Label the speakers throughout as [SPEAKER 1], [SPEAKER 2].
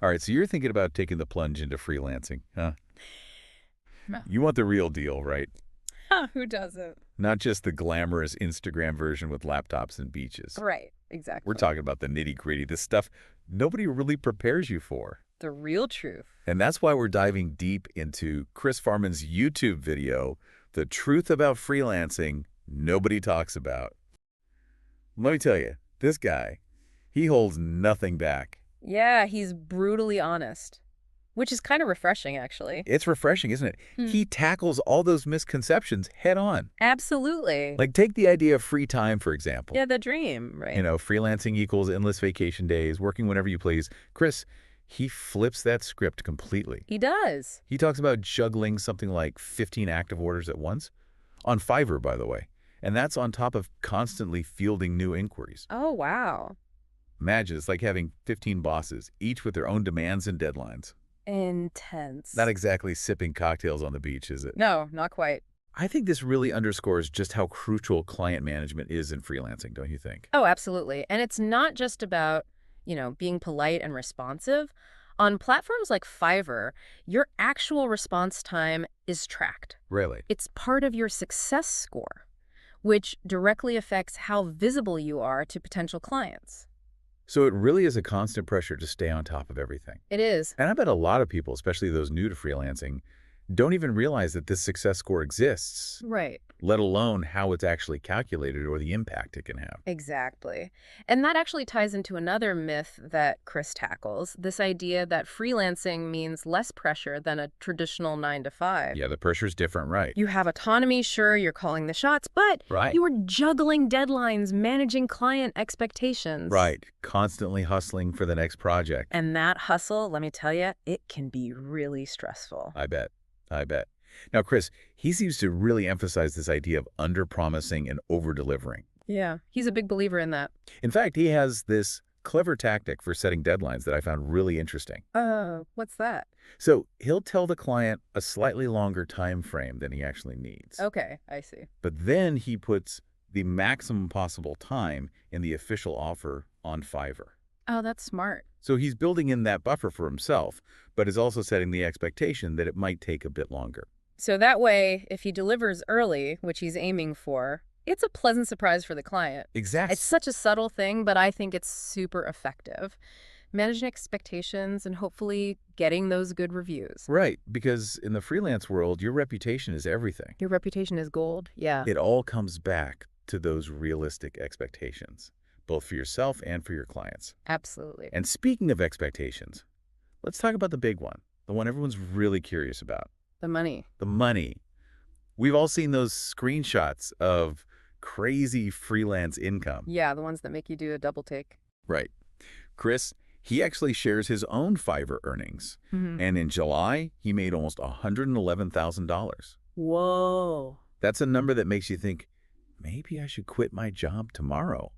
[SPEAKER 1] All right, so you're thinking about taking the plunge into freelancing, huh?
[SPEAKER 2] No.
[SPEAKER 1] You want the real deal, right?
[SPEAKER 2] Who doesn't?
[SPEAKER 1] Not just the glamorous Instagram version with laptops and beaches.
[SPEAKER 2] Right,
[SPEAKER 1] We're
[SPEAKER 2] exactly.
[SPEAKER 1] talking about the nitty-gritty, the stuff nobody really prepares you for.
[SPEAKER 2] The real truth.
[SPEAKER 1] And that's why we're diving deep into Chris Farman's YouTube video, The Truth About Freelancing Nobody Talks About. Let me tell you, this guy, he holds nothing back.
[SPEAKER 2] Yeah, he's brutally honest, which is kind of refreshing, actually.
[SPEAKER 1] It's refreshing, isn't it?
[SPEAKER 2] Hmm.
[SPEAKER 1] He tackles all those misconceptions head on.
[SPEAKER 2] Absolutely.
[SPEAKER 1] Like, take the idea of free time, for example.
[SPEAKER 2] Yeah, the dream, right?
[SPEAKER 1] Freelancing equals endless vacation days, working whenever you please. Chris, he flips that script completely.
[SPEAKER 2] He does.
[SPEAKER 1] He talks about juggling something like 15 active orders at once. On Fiverr, by the way. And that's on top of constantly fielding new inquiries.
[SPEAKER 2] Oh, wow.
[SPEAKER 1] Imagine it's like having 15 bosses, each with their own demands and deadlines.
[SPEAKER 2] Intense.
[SPEAKER 1] Not exactly sipping cocktails on the beach, is it?
[SPEAKER 2] No, not quite.
[SPEAKER 1] I think this really underscores just how crucial client management is in freelancing, don't you think?
[SPEAKER 2] Oh, absolutely. And it's not just about, being polite and responsive. On platforms like Fiverr, your actual response time is tracked.
[SPEAKER 1] Really?
[SPEAKER 2] It's part of your success score, which directly affects how visible you are to potential clients.
[SPEAKER 1] So it really is a constant pressure to stay on top of everything.
[SPEAKER 2] It is.
[SPEAKER 1] And I bet a lot of people, especially those new to freelancing, don't even realize that this success score exists,
[SPEAKER 2] Right.
[SPEAKER 1] let alone how it's actually calculated or the impact it can have.
[SPEAKER 2] Exactly. And that actually ties into another myth that Chris tackles, this idea that freelancing means less pressure than a traditional 9 to 5.
[SPEAKER 1] Yeah, the pressure's different, right?
[SPEAKER 2] You have autonomy, sure, you're calling the shots, but
[SPEAKER 1] Right.
[SPEAKER 2] you are juggling deadlines, managing client expectations.
[SPEAKER 1] Right. Constantly hustling for the next project.
[SPEAKER 2] And that hustle, let me tell you, it can be really stressful.
[SPEAKER 1] I bet. Now, Chris, he seems to really emphasize this idea of under-promising and over-delivering.
[SPEAKER 2] Yeah, he's a big believer in that.
[SPEAKER 1] In fact, he has this clever tactic for setting deadlines that I found really interesting.
[SPEAKER 2] What's that?
[SPEAKER 1] So he'll tell the client a slightly longer time frame than he actually needs.
[SPEAKER 2] Okay, I see.
[SPEAKER 1] But then he puts the maximum possible time in the official offer on Fiverr.
[SPEAKER 2] Oh, that's smart.
[SPEAKER 1] So he's building in that buffer for himself, but is also setting the expectation that it might take a bit longer.
[SPEAKER 2] So that way, if he delivers early, which he's aiming for, it's a pleasant surprise for the client.
[SPEAKER 1] Exactly.
[SPEAKER 2] It's such a subtle thing, but I think it's super effective. Managing expectations and hopefully getting those good reviews.
[SPEAKER 1] Right, because in the freelance world, your reputation is everything.
[SPEAKER 2] Your reputation is gold. Yeah.
[SPEAKER 1] It all comes back to those realistic expectations, both for yourself and for your clients.
[SPEAKER 2] Absolutely.
[SPEAKER 1] And speaking of expectations, let's talk about the big one, the one everyone's really curious about.
[SPEAKER 2] The money.
[SPEAKER 1] The money. We've all seen those screenshots of crazy freelance income.
[SPEAKER 2] Yeah, the ones that make you do a double take.
[SPEAKER 1] Right. Chris, he actually shares his own Fiverr earnings. And in July, he made almost $111,000.
[SPEAKER 2] Whoa.
[SPEAKER 1] That's a number that makes you think, maybe I should quit my job tomorrow.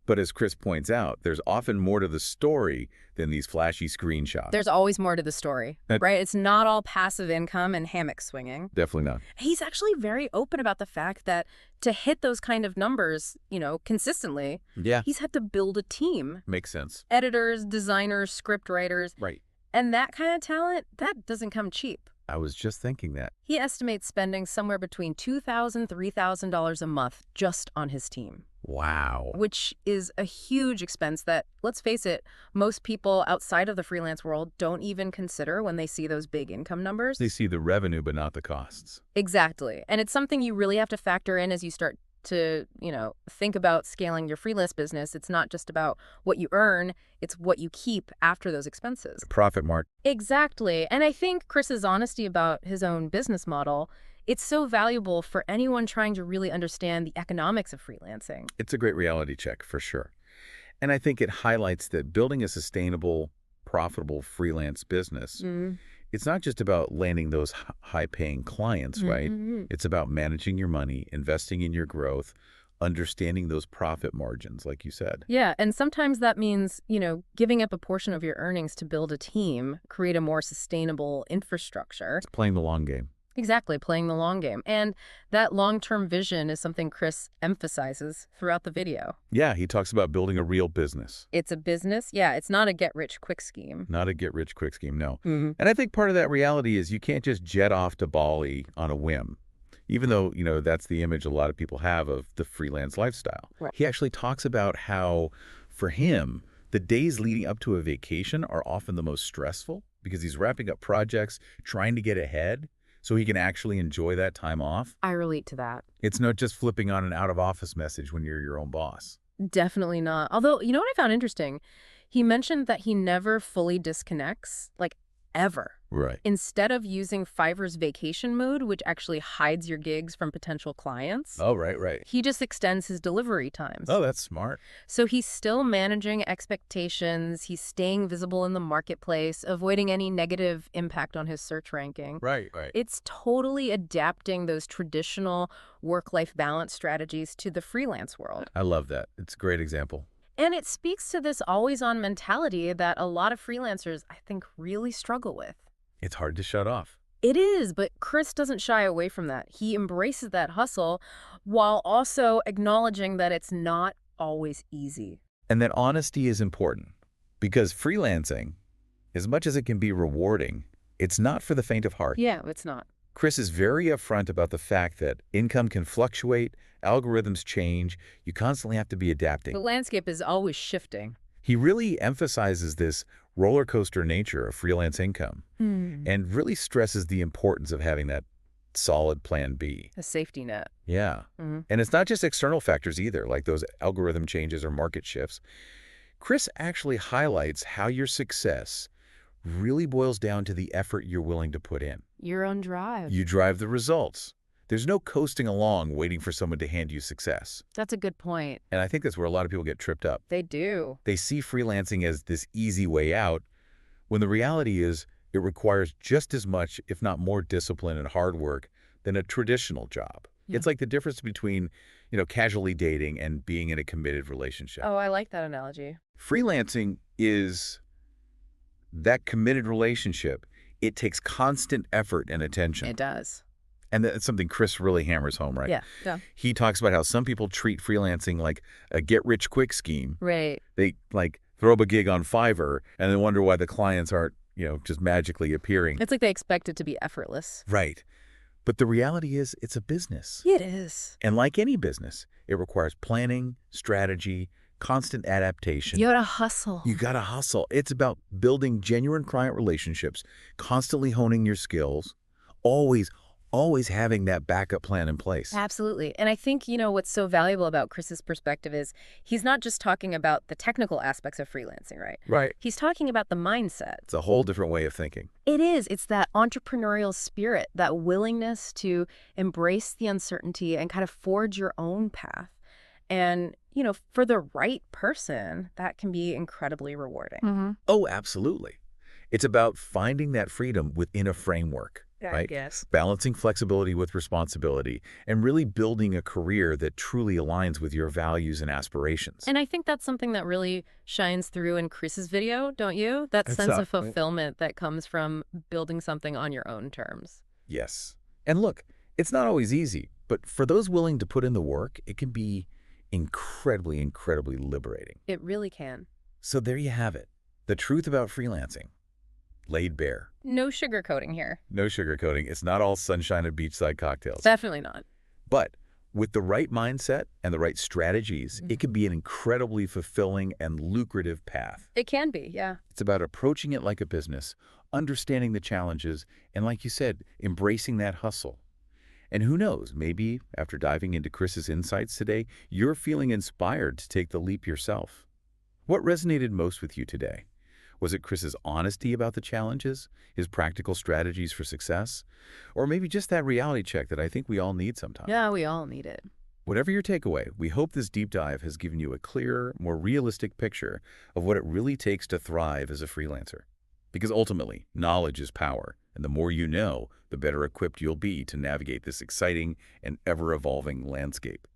[SPEAKER 1] But as Chris points out, there's often more to the story than these flashy screenshots.
[SPEAKER 2] There's always more to the story, right? It's not all passive income and hammock swinging.
[SPEAKER 1] Definitely not.
[SPEAKER 2] He's actually very open about the fact that to hit those kind of numbers, consistently,
[SPEAKER 1] Yeah.
[SPEAKER 2] he's had to build a team.
[SPEAKER 1] Makes sense.
[SPEAKER 2] Editors, designers, script writers.
[SPEAKER 1] Right.
[SPEAKER 2] And that kind of talent, that doesn't come cheap.
[SPEAKER 1] I was just thinking that.
[SPEAKER 2] He estimates spending somewhere between $2,000, $3,000 a month just on his team.
[SPEAKER 1] Wow.
[SPEAKER 2] Which is a huge expense that, let's face it, most people outside of the freelance world don't even consider when they see those big income numbers.
[SPEAKER 1] They see the revenue, but not the costs.
[SPEAKER 2] Exactly. And it's something you really have to factor in as you start to, think about scaling your freelance business. It's not just about what you earn, it's what you keep after those expenses.
[SPEAKER 1] Profit mark.
[SPEAKER 2] Exactly. And I think Chris's honesty about his own business model, it's so valuable for anyone trying to really understand the economics of freelancing.
[SPEAKER 1] It's a great reality check, for sure. And I think it highlights that building a sustainable, profitable freelance business, it's not just about landing those high-paying clients, right? It's about managing your money, investing in your growth, understanding those profit margins, like you said.
[SPEAKER 2] Yeah, and sometimes that means, giving up a portion of your earnings to build a team, create a more sustainable infrastructure.
[SPEAKER 1] It's playing the long game.
[SPEAKER 2] Exactly, playing the long game. And that long-term vision is something Chris emphasizes throughout the video.
[SPEAKER 1] Yeah, he talks about building a real business,
[SPEAKER 2] It's a business. Yeah, it's not a get-rich-quick scheme.
[SPEAKER 1] not a get-rich-quick scheme, no.
[SPEAKER 2] Hmm.
[SPEAKER 1] And I think part of that reality is you can't just jet off to Bali on a whim, even though, that's the image a lot of people have of the freelance lifestyle.
[SPEAKER 2] Right.
[SPEAKER 1] He actually talks about how, for him, the days leading up to a vacation are often the most stressful because he's wrapping up projects, trying to get ahead so he can actually enjoy that time off.
[SPEAKER 2] I relate to that.
[SPEAKER 1] It's not just flipping on an out-of-office message when you're your own boss.
[SPEAKER 2] Definitely not. Although, you know what I found interesting? He mentioned that he never fully disconnects, like ever.
[SPEAKER 1] Right.
[SPEAKER 2] Instead of using Fiverr's vacation mode, which actually hides your gigs from potential clients,
[SPEAKER 1] Oh, right.
[SPEAKER 2] he just extends his delivery times.
[SPEAKER 1] Oh, that's smart.
[SPEAKER 2] So he's still managing expectations, he's staying visible in the marketplace, avoiding any negative impact on his search ranking.
[SPEAKER 1] Right.
[SPEAKER 2] It's totally adapting those traditional work-life balance strategies to the freelance world.
[SPEAKER 1] I love that. It's a great example.
[SPEAKER 2] And it speaks to this always-on mentality that a lot of freelancers, I think, really struggle with.
[SPEAKER 1] It's hard to shut off.
[SPEAKER 2] It is, but Chris doesn't shy away from that. He embraces that hustle while also acknowledging that it's not always easy.
[SPEAKER 1] And that honesty is important because freelancing, as much as it can be rewarding, it's not for the faint of heart.
[SPEAKER 2] Yeah, it's not.
[SPEAKER 1] Chris is very upfront about the fact that income can fluctuate, algorithms change, you constantly have to be adapting.
[SPEAKER 2] The landscape is always shifting.
[SPEAKER 1] He really emphasizes this roller coaster nature of freelance income and really stresses the importance of having that solid plan B.
[SPEAKER 2] A safety net.
[SPEAKER 1] Yeah.
[SPEAKER 2] Mhm.
[SPEAKER 1] And it's not just external factors either, like those algorithm changes or market shifts. Chris actually highlights how your success really boils down to the effort you're willing to put in.
[SPEAKER 2] Your own drive.
[SPEAKER 1] You drive the results. There's no coasting along waiting for someone to hand you success.
[SPEAKER 2] That's a good point.
[SPEAKER 1] And I think that's where a lot of people get tripped up.
[SPEAKER 2] They do.
[SPEAKER 1] They see freelancing as this easy way out, when the reality is it requires just as much, if not more discipline and hard work than a traditional job.
[SPEAKER 2] Yeah.
[SPEAKER 1] It's like the difference between, casually dating and being in a committed relationship.
[SPEAKER 2] Oh, I like that analogy.
[SPEAKER 1] Freelancing is that committed relationship. It takes constant effort and attention.
[SPEAKER 2] It does.
[SPEAKER 1] And that's something Chris really hammers home, right?
[SPEAKER 2] Yeah.
[SPEAKER 1] He talks about how some people treat freelancing like a get-rich-quick scheme.
[SPEAKER 2] Right.
[SPEAKER 1] They, throw up a gig on Fiverr and then wonder why the clients aren't, just magically appearing.
[SPEAKER 2] It's like they expect it to be effortless.
[SPEAKER 1] Right. But the reality is it's a business.
[SPEAKER 2] It is.
[SPEAKER 1] And like any business, it requires planning, strategy, constant adaptation.
[SPEAKER 2] You gotta hustle.
[SPEAKER 1] You gotta hustle. It's about building genuine client relationships, constantly honing your skills, always having that backup plan in place.
[SPEAKER 2] Absolutely. And I think, what's so valuable about Chris's perspective is he's not just talking about the technical aspects of freelancing, right?
[SPEAKER 1] Right.
[SPEAKER 2] He's talking about the mindset.
[SPEAKER 1] It's a whole different way of thinking.
[SPEAKER 2] It is. It's that entrepreneurial spirit, that willingness to embrace the uncertainty and kind of forge your own path. And, for the right person, that can be incredibly rewarding.
[SPEAKER 1] Mm-hmm. Oh, absolutely. It's about finding that freedom within a framework.
[SPEAKER 2] Yeah,
[SPEAKER 1] right?
[SPEAKER 2] Yes.
[SPEAKER 1] Balancing flexibility with responsibility and really building a career that truly aligns with your values and aspirations.
[SPEAKER 2] And I think that's something that really shines through in Chris's video, don't you? That sense of fulfillment that comes from building something on your own terms.
[SPEAKER 1] Yes. And look, it's not always easy, but for those willing to put in the work, it can be incredibly, incredibly liberating.
[SPEAKER 2] It really can.
[SPEAKER 1] So there you have it. The truth about freelancing. Laid bare.
[SPEAKER 2] No sugarcoating here.
[SPEAKER 1] No sugarcoating. It's not all sunshine and beachside cocktails.
[SPEAKER 2] Definitely not.
[SPEAKER 1] But with the right mindset and the right strategies, it can be an incredibly fulfilling and lucrative path.
[SPEAKER 2] It can be, yeah.
[SPEAKER 1] It's about approaching it like a business, understanding the challenges, and like you said, embracing that hustle. And who knows, maybe after diving into Chris's insights today, you're feeling inspired to take the leap yourself. What resonated most with you today? Was it Chris's honesty about the challenges, his practical strategies for success, or maybe just that reality check that I think we all need sometimes?
[SPEAKER 2] Yeah, we all need it.
[SPEAKER 1] Whatever your takeaway, we hope this deep dive has given you a clearer, more realistic picture of what it really takes to thrive as a freelancer. Because ultimately, knowledge is power, and the more you know, the better equipped you'll be to navigate this exciting and ever-evolving landscape.